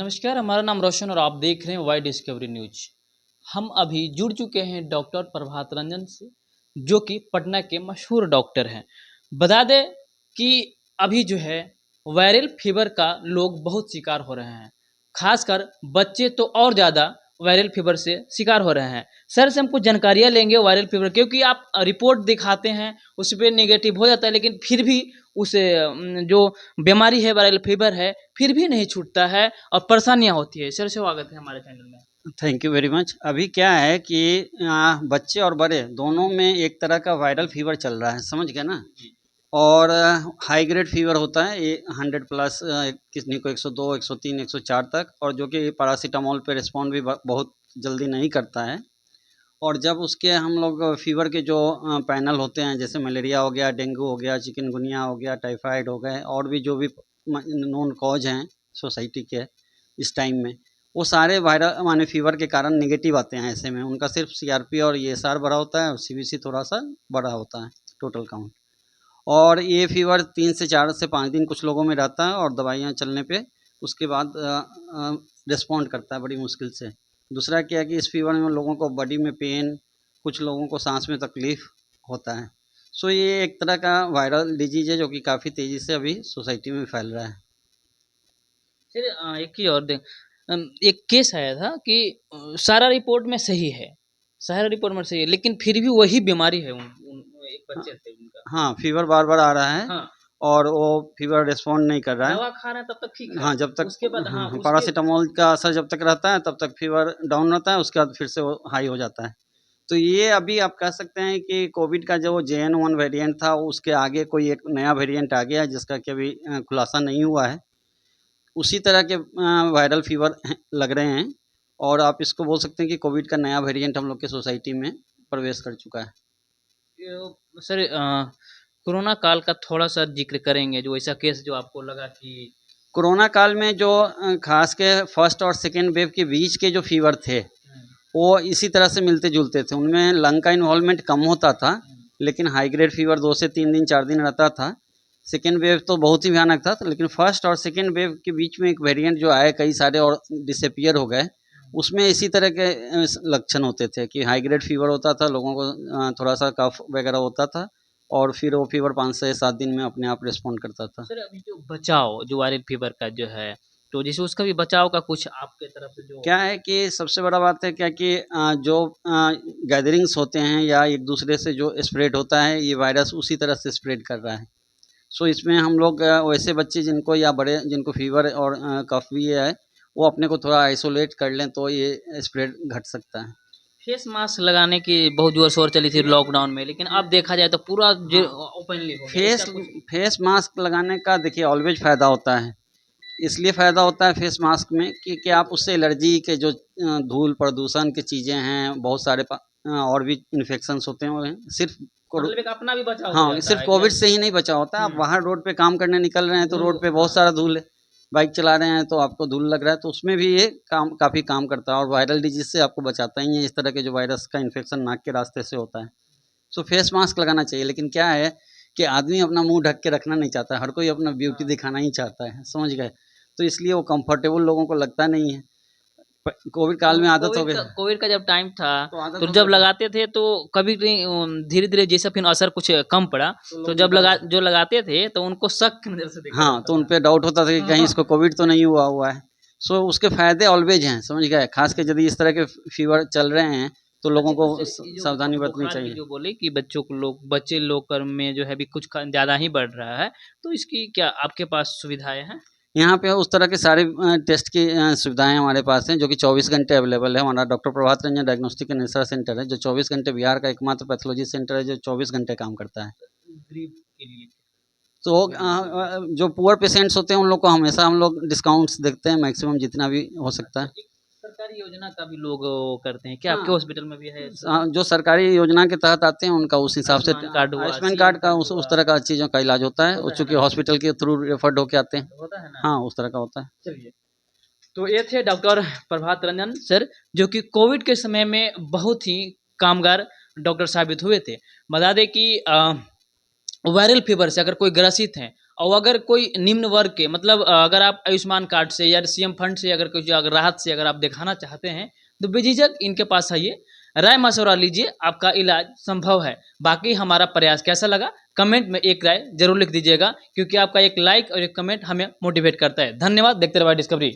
नमस्कार, हमारा नाम रोशन और आप देख रहे हैं वाई डिस्कवरी न्यूज। हम अभी जुड़ चुके हैं डॉक्टर प्रभात रंजन से, जो कि पटना के मशहूर डॉक्टर हैं। बता दें कि अभी जो है वायरल फीवर का लोग बहुत शिकार हो रहे हैं, खासकर बच्चे तो और ज़्यादा वायरल फीवर से शिकार हो रहे हैं। सर से हम कुछ जानकारियाँ लेंगे वायरल फीवर, क्योंकि आप रिपोर्ट दिखाते हैं उस पर नेगेटिव हो जाता है, लेकिन फिर भी उस जो बीमारी है वायरल फीवर है फिर भी नहीं छूटता है और परेशानियाँ होती है। सर स्वागत है हमारे चैनल में। Thank you very much. अभी क्या है कि बच्चे और बड़े दोनों में एक तरह का वायरल फीवर चल रहा है, समझ गए ना। और हाई ग्रेड फीवर होता है ये 100 प्लस, किसी को 102, 103, 104 तक, और जो कि पैरासीटामोल पे रिस्पॉन्ड भी बहुत जल्दी नहीं करता है। और जब उसके हम लोग फीवर के जो पैनल होते हैं, जैसे मलेरिया हो गया, डेंगू हो गया, चिकनगुनिया हो गया, टाइफाइड हो गए, और भी जो भी नोन कॉज हैं सोसाइटी के इस टाइम में, वो सारे वायरल माने फीवर के कारण नेगेटिव आते हैं। ऐसे में उनका सिर्फ सीआरपी और ईएसआर बड़ा होता है और सीबीसी थोड़ा सा बड़ा होता है, टोटल काउंट। और ये फीवर 3 से 4 से 5 दिन कुछ लोगों में रहता है, और दवाइयाँ चलने पे उसके बाद रिस्पॉन्ड करता है बड़ी मुश्किल से। दूसरा क्या है कि इस फीवर में लोगों को बॉडी में पेन, कुछ लोगों को सांस में तकलीफ होता है। सो ये एक तरह का वायरल डिजीज है जो कि काफ़ी तेज़ी से अभी सोसाइटी में फैल रहा है। फिर एक ही और एक केस आया था कि सारा रिपोर्ट में सही है, सारा रिपोर्ट में सही है, लेकिन फिर भी वही बीमारी है। एक बच्चे थे उनका। हाँ, फीवर बार बार आ रहा है। हाँ, और वो फीवर रिस्पॉन्ड नहीं कर रहा है। दवा खा रहे हैं तब तक ठीक है। हाँ, जब तक उसके बाद हाँ उसके पैरासीटामोल का असर जब तक रहता है तब तक फीवर डाउन रहता है, उसके बाद फिर से वो हाई हो जाता है। तो ये अभी आप कह सकते हैं कि कोविड का जो JN.1 वेरिएंट था, उसके आगे कोई एक नया वेरिएंट आ गया है जिसका कि अभी खुलासा नहीं हुआ है। उसी तरह के वायरल फीवर लग रहे हैं, और आप इसको बोल सकते हैं कि कोविड का नया वेरिएंट हम लोग के सोसाइटी में प्रवेश कर चुका है। सर कोरोना काल का थोड़ा सा जिक्र करेंगे, जो ऐसा केस जो आपको लगा कि कोरोना काल में जो खास के फर्स्ट और सेकेंड वेव के बीच के जो फीवर थे, वो इसी तरह से मिलते जुलते थे। उनमें लंग का इन्वॉल्वमेंट कम होता था, लेकिन हाई ग्रेड फीवर 2 से 3 दिन 4 दिन रहता था। सेकेंड वेव तो बहुत ही भयानक था, लेकिन फर्स्ट और सेकेंड वेव के बीच में एक वेरिएंट जो आए, कई सारे और डिसअपियर हो गए, उसमें इसी तरह के लक्षण होते थे कि हाई ग्रेड फीवर होता था, लोगों को थोड़ा सा कफ वगैरह होता था, और फिर वो फीवर 5 से 7 दिन में अपने आप रिस्पॉन्ड करता था। सर अभी जो बचाव जो वायरल फीवर का जो है, तो जैसे उसका भी बचाव का कुछ आपके तरफ से जो क्या है कि सबसे बड़ा बात है क्या कि जो गैदरिंग्स होते हैं या एक दूसरे से जो स्प्रेड होता है, ये वायरस उसी तरह से स्प्रेड कर रहा है। सो इसमें हम लोग वैसे बच्चे जिनको या बड़े जिनको फीवर और कफ भी है, वो अपने को थोड़ा आइसोलेट कर लें तो ये स्प्रेड घट सकता है। फेस मास्क लगाने की बहुत जोर शोर चली थी लॉकडाउन में, लेकिन अब देखा जाए तो पूरा ओपनली हो गया। फेस इसका कुछ फेस मास्क लगाने का देखिए ऑलवेज फ़ायदा होता है। इसलिए फ़ायदा होता है फेस मास्क में कि आप उससे एलर्जी के जो धूल प्रदूषण की चीज़ें हैं, बहुत सारे और भी इन्फेक्शंस होते हैं, वो हैं सिर्फ मतलब एक अपना भी बचाव हो हाँ, जाता सिर्फ है कोविड से ही नहीं बचा होता है। आप बाहर रोड पे काम करने निकल रहे हैं तो रोड पे बहुत सारा धूल है, बाइक चला रहे हैं तो आपको धूल लग रहा है, तो उसमें भी ये काफ़ी काम करता है, और वायरल डिजीज़ से आपको बचाता ही है। इस तरह के जो वायरस का इन्फेक्शन नाक के रास्ते से होता है। सो फेस मास्क लगाना चाहिए, लेकिन क्या है कि आदमी अपना मुंह ढक के रखना नहीं चाहता, हर कोई अपना ब्यूटी दिखाना ही चाहता है, समझ गए। तो इसलिए वो कंफर्टेबल लोगों को लगता नहीं है। कोविड काल में आदत हो गई। कोविड का जब टाइम था तो आदत तो हो जब गया था। लगाते थे तो कभी धीरे धीरे जैसा फिर असर कुछ कम पड़ा, तो जब जो लगाते थे तो उनको शक की नजर से देखा हाँ, जाता तो उन था। पे डाउट होता था कि कहीं इसको कोविड तो नहीं हुआ है। सो उसके फ़ायदे ऑलवेज हैं, समझ गए। खास के यदि इस तरह के फीवर चल रहे हैं तो लोगों को अच्छा, सर, ये जो सावधानी बरतनी बुखार की चाहिए। जो बोले कि बच्चे लोग कर में जो है अभी कुछ ज़्यादा ही बढ़ रहा है, तो इसकी क्या आपके पास सुविधाएं हैं? यहाँ पे उस तरह के सारे टेस्ट की सुविधाएँ हमारे पास हैं, जो कि 24 घंटे अवेलेबल है। हमारा doctor Prabhat Ranjan diagnostic and research centre है, जो 24 घंटे बिहार का एकमात्र पैथोलॉजी सेंटर है जो 24 घंटे काम करता है। गरीब के लिए तो जो पुअर पेशेंट्स होते हैं उन लोग को हमेशा हम लोग डिस्काउंट्स देते हैं, मैक्सिमम जितना भी हो सकता है। एक सरकारी योजना का भी लोग वो करते हैं क्या? हाँ, आपके हॉस्पिटल में भी है? जो सरकारी योजना के तहत आते हैं उनका उस हिसाब से आयुष्मान कार्ड हुआ, आयुष्मान सीएम कार्ड का कार्ड उस हुआ, तरह का चीज़ों का इलाज होता है, होता है चूँकि ना? हॉस्पिटल के थ्रू रेफर्ड होके आते हैं। होता है ना? हाँ, उस तरह का होता है। चलिए, तो ये थे डॉक्टर प्रभात रंजन सर, जो कि कोविड के समय में बहुत ही कामगार डॉक्टर साबित हुए थे। बता दें कि वायरल फीवर से अगर कोई ग्रसित हैं और अगर कोई निम्न वर्ग के मतलब अगर आप आयुष्मान कार्ड से या सीएम फंड से अगर कुछ अगर राहत से अगर आप दिखाना चाहते हैं तो बेझिझक इनके पास आइए, राय मशवरा लीजिए, आपका इलाज संभव है। बाकी हमारा प्रयास कैसा लगा कमेंट में एक राय जरूर लिख दीजिएगा, क्योंकि आपका एक लाइक और एक कमेंट हमें मोटिवेट करता है। धन्यवाद। देखते रहिए डिस्कवरी।